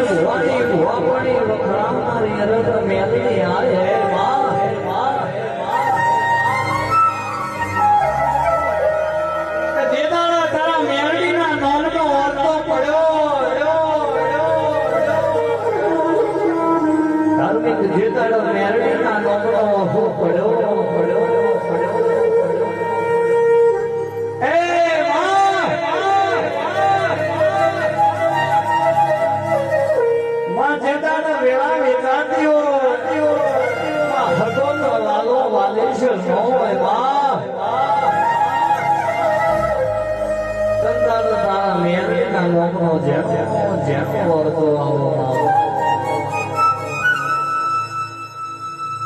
ભુવાની ભુવાપણી વખરાવનારી અરદ મેલડી આય હે માં જે દાડા તારા મેલડીના નામનો વાર્તો પડ્યો ધાર્મિક જે દાડા મેલડીના નામનો વાર્તો પડ્યો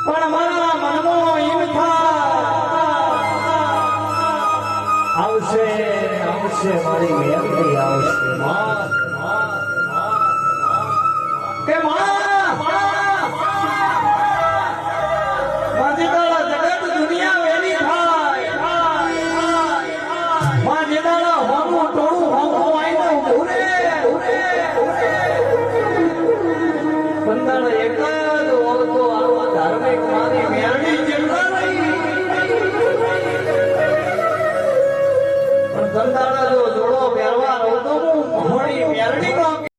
પણ મારા મનમાં એમ આવશે મારી મેલડી